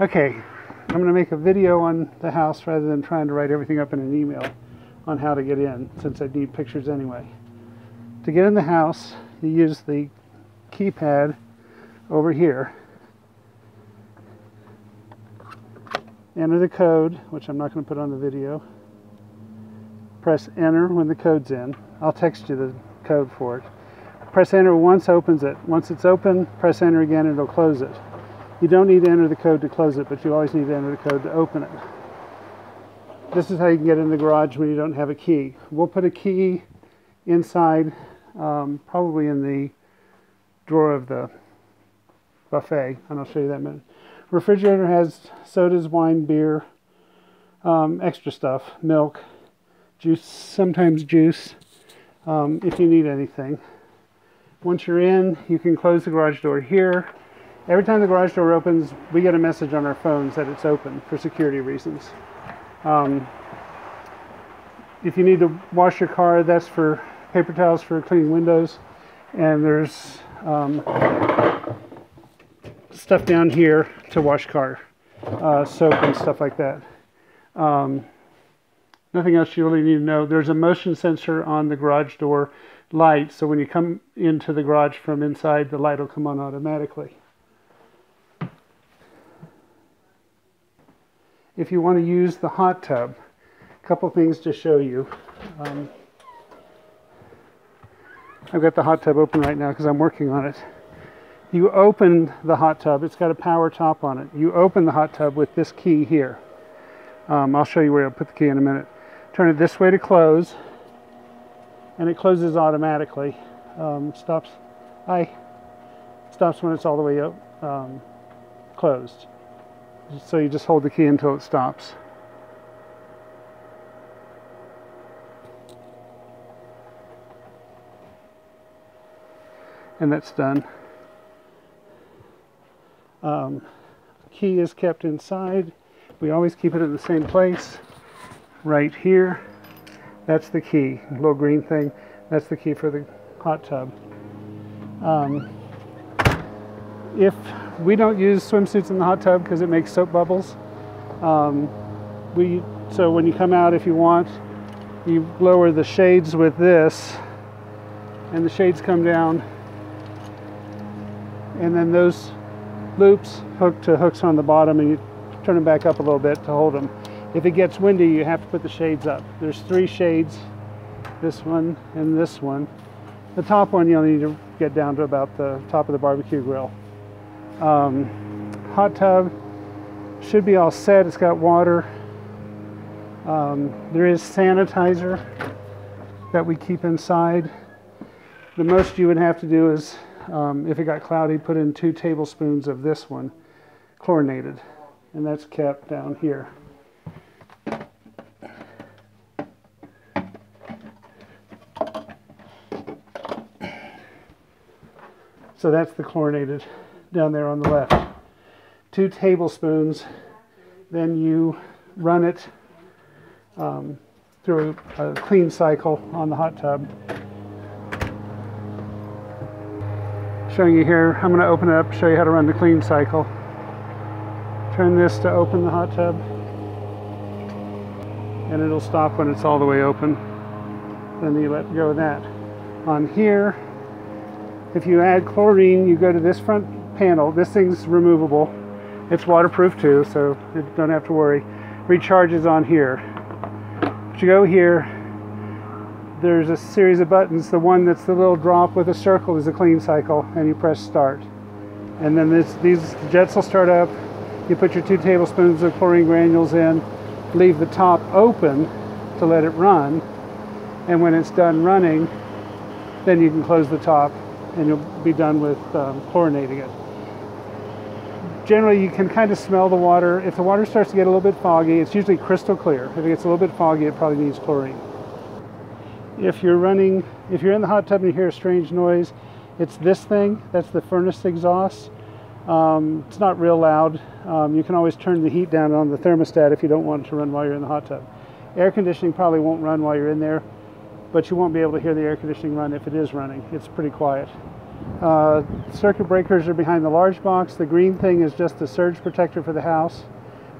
Okay, I'm going to make a video on the house rather than trying to write everything up in an email on how to get in, since I need pictures anyway. To get in the house, you use the keypad over here. Enter the code, which I'm not going to put on the video. Press enter when the code's in. I'll text you the code for it. Press enter once, opens it. Once it's open, press enter again and it'll close it. You don't need to enter the code to close it, but you always need to enter the code to open it. This is how you can get in the garage when you don't have a key. We'll put a key inside, probably in the drawer of the buffet, and I'll show you that in a minute. Refrigerator has sodas, wine, beer, extra stuff, milk, juice, sometimes juice, if you need anything. Once you're in, you can close the garage door here. Every time the garage door opens, we get a message on our phones that it's open for security reasons. If you need to wash your car, that's for paper towels for cleaning windows. And there's stuff down here to wash car, soap and stuff like that. Nothing else you really need to know. There's a motion sensor on the garage door light, so when you come into the garage from inside, the light will come on automatically. If you want to use the hot tub, a couple things to show you. I've got the hot tub open right now because I'm working on it. You open the hot tub, it's got a power top on it. You open the hot tub with this key here. I'll show you where I'll put the key in a minute. Turn it this way to close, and it closes automatically. Stops when it's all the way up, closed. So you just hold the key until it stops. And that's done. Key is kept inside. We always keep it in the same place, right here. That's the key, the little green thing. That's the key for the hot tub. If we don't use swimsuits in the hot tub because it makes soap bubbles, so when you come out, if you want, you lower the shades with this, and the shades come down, and then those loops hook to hooks on the bottom, and you turn them back up a little bit to hold them. If it gets windy, you have to put the shades up. There's 3 shades, this one and this one. The top one you'll need to get down to about the top of the barbecue grill. Hot tub should be all set. It's got water. There is sanitizer that we keep inside. The most you would have to do is, if it got cloudy, put in 2 tablespoons of this one, chlorinated, and that's kept down here. So that's the chlorinated down there on the left. 2 tablespoons, then you run it through a clean cycle on the hot tub. Showing you here, I'm going to open it up, show you how to run the clean cycle. Turn this to open the hot tub, and it'll stop when it's all the way open. Then you let go of that. On here, if you add chlorine, you go to this front panel. This thing's removable. It's waterproof too, so you don't have to worry. Recharges on here. But you go here, there's a series of buttons. The one that's the little drop with a circle is a clean cycle, and you press start. And then these jets will start up. You put your 2 tablespoons of chlorine granules in, leave the top open to let it run, and when it's done running, then you can close the top and you'll be done with chlorinating it. Generally, you can kind of smell the water. If the water starts to get a little bit foggy, it's usually crystal clear. If it gets a little bit foggy, it probably needs chlorine. If you're in the hot tub and you hear a strange noise, it's this thing. That's the furnace exhaust. It's not real loud. You can always turn the heat down on the thermostat if you don't want it to run while you're in the hot tub. Air conditioning probably won't run while you're in there, but you won't be able to hear the air conditioning run if it is running. It's pretty quiet. Circuit breakers are behind the large box. The green thing is just the surge protector for the house.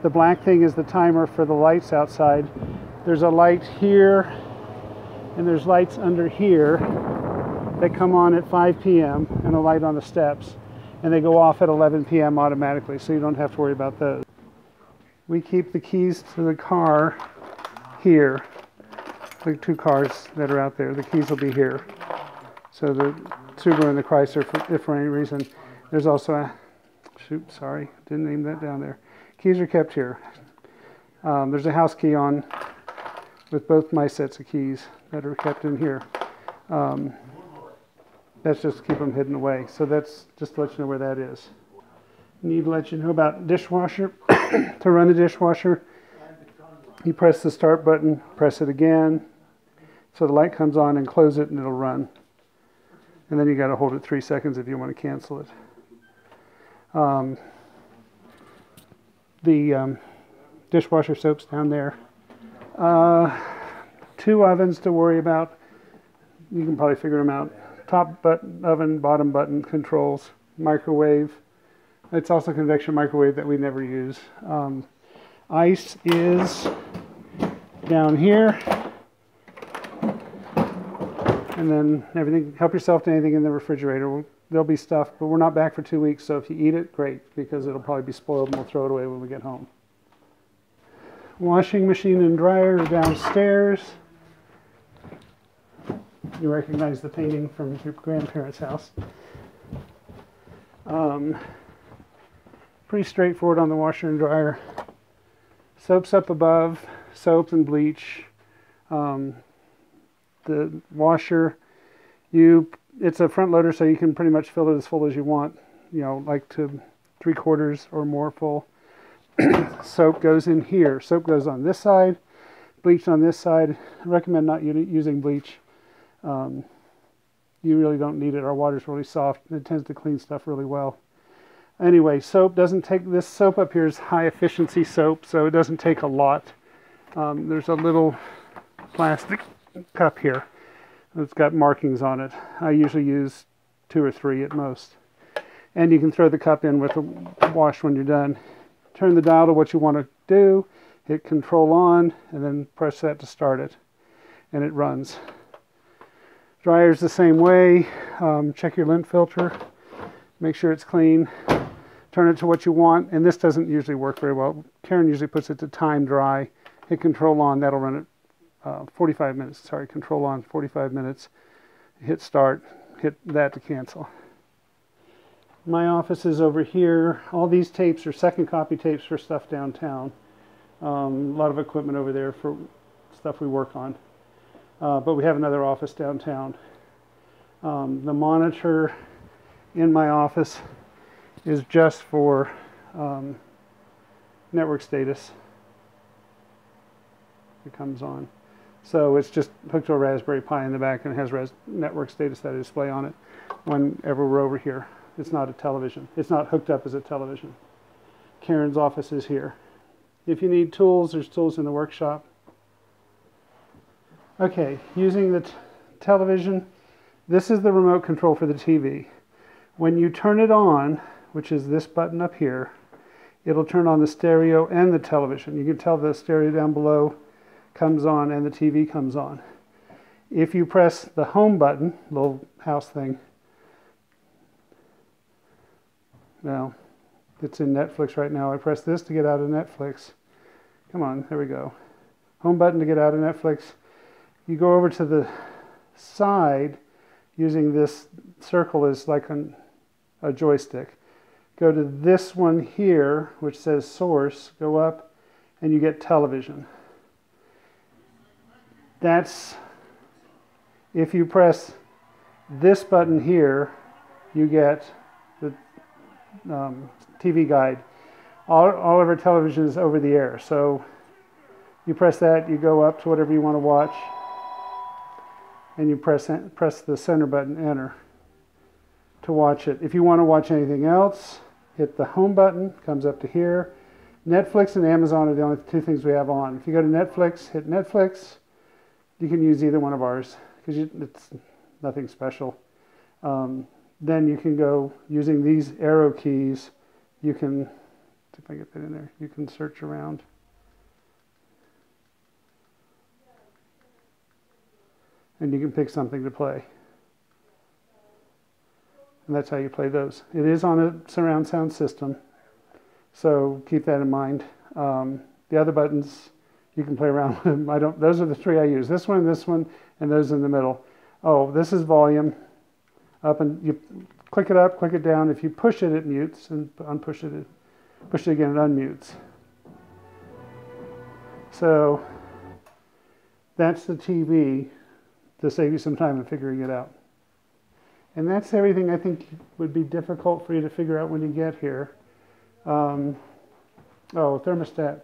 The black thing is the timer for the lights outside. There's a light here, and there's lights under here that come on at 5 p.m. and a light on the steps. And they go off at 11 p.m. automatically, so you don't have to worry about those. We keep the keys to the car here. The two cars that are out there, the keys will be here. So the Subaru and the Chrysler, if for any reason. There's also a, shoot, sorry, didn't name that down there. Keys are kept here. There's a house key on with both my sets of keys that are kept in here. That's just to keep them hidden away. So that's just to let you know where that is. Need to let you know about dishwasher. To run the dishwasher, you press the start button, press it again, so the light comes on, and close it and it'll run. And then you got to hold it 3 seconds if you want to cancel it. The dishwasher soap's down there. 2 ovens to worry about. You can probably figure them out. Top button oven, bottom button controls, microwave. It's also a convection microwave that we never use. Ice is down here. And then everything, help yourself to anything in the refrigerator. There'll be stuff, but we're not back for 2 weeks, so if you eat it, great, because it'll probably be spoiled and we'll throw it away when we get home. Washing machine and dryer are downstairs. You recognize the painting from your grandparents' house. Pretty straightforward on the washer and dryer. Soap's up above, soap and bleach. The washer, it's a front loader, so you can pretty much fill it as full as you want, you know, like to 3/4 or more full. Soap goes in here. Soap goes on this side, bleach on this side. I recommend not using bleach. You really don't need it. Our water's really soft. It tends to clean stuff really well. Anyway, soap doesn't take, this soap up here is high efficiency soap, so it doesn't take a lot. There's a little plastic cup here. It's got markings on it. I usually use 2 or 3 at most. And you can throw the cup in with the wash when you're done. Turn the dial to what you want to do, hit control on, and then press that to start it. And it runs. Dryer's the same way. Check your lint filter. Make sure it's clean. Turn it to what you want. And this doesn't usually work very well. Karen usually puts it to time dry. Hit control on, that'll run it 45 minutes. Sorry, control on, 45 minutes. Hit start, hit that to cancel. My office is over here. All these tapes are second copy tapes for stuff downtown. A lot of equipment over there for stuff we work on. But we have another office downtown. The monitor in my office is just for network status. It comes on. So it's just hooked to a Raspberry Pi in the back and it has network status that I display on it whenever we're over here. It's not a television. It's not hooked up as a television. Karen's office is here. If you need tools, there's tools in the workshop. Okay, using the television, this is the remote control for the TV. When you turn it on, which is this button up here, it'll turn on the stereo and the television. You can tell the stereo down below comes on and the TV comes on. If you press the home button, little house thing, now it's in Netflix right now. I press this to get out of Netflix. Come on, there we go. Home button to get out of Netflix. You go over to the side using this circle as like a joystick. Go to this one here, which says source, go up, and you get television. That's, if you press this button here, you get the TV guide. All of our television is over the air, so you press that, you go up to whatever you want to watch, and you press the center button, enter, to watch it. If you want to watch anything else, hit the home button, comes up to here. Netflix and Amazon are the only 2 things we have on. If you go to Netflix, hit Netflix. You can use either one of ours because it's nothing special. then you can go using these arrow keys. You can, if I get that in there, you can search around. And you can pick something to play. And that's how you play those. It is on a surround sound system, so keep that in mind. The other buttons, you can play around with them. Those are the three I use. This one, and those in the middle. Oh, this is volume. Up, and you click it up, click it down. If you push it, it mutes, and push it again, it unmutes. So that's the TV to save you some time in figuring it out. And that's everything I think would be difficult for you to figure out when you get here. Oh, thermostat.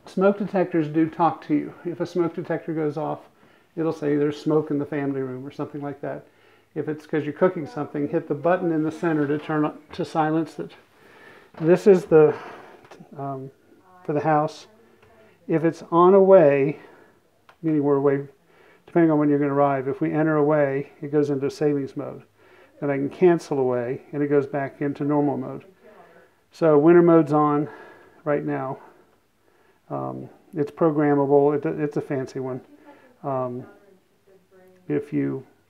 Smoke detectors do talk to you. If a smoke detector goes off, it'll say there's smoke in the family room or something like that. If it's because you're cooking something, hit the button in the center to turn on, to silence it. This is the for the house. If it's on away, meaning we're away, depending on when you're going to arrive, if we enter away, it goes into savings mode. Then I can cancel away, and it goes back into normal mode. So winter mode's on right now. It's programmable. It's a fancy one.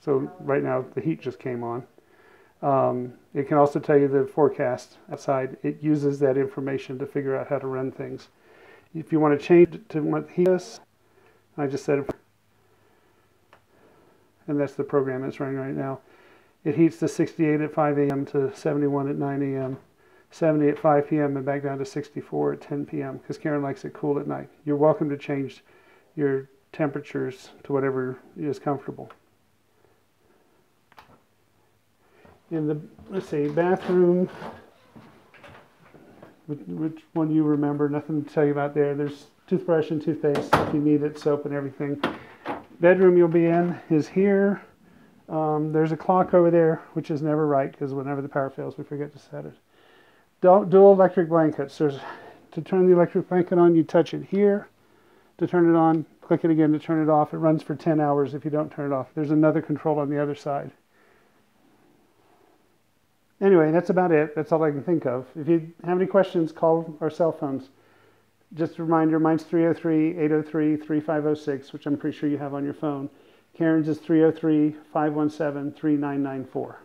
So right now the heat just came on. It can also tell you the forecast outside. It uses that information to figure out how to run things. If you want to change it to what heat is, I just said it, and that's the program that's running right now. It heats to 68 at 5 a.m. to 71 at 9 a.m., 70 at 5 p.m. and back down to 64 at 10 p.m. because Karen likes it cool at night. You're welcome to change your temperatures to whatever is comfortable. In the, let's see, bathroom, which one do you remember? Nothing to tell you about there. There's toothbrush and toothpaste if you need it, soap and everything. Bedroom you'll be in is here. There's a clock over there, which is never right because whenever the power fails, we forget to set it. Dual electric blankets. To turn the electric blanket on, you touch it here. To turn it on, click it again to turn it off. It runs for 10 hours if you don't turn it off. There's another control on the other side. Anyway, that's about it. That's all I can think of. If you have any questions, call our cell phones. Just a reminder, mine's 303-803-3506, which I'm pretty sure you have on your phone. Karen's is 303-517-3994.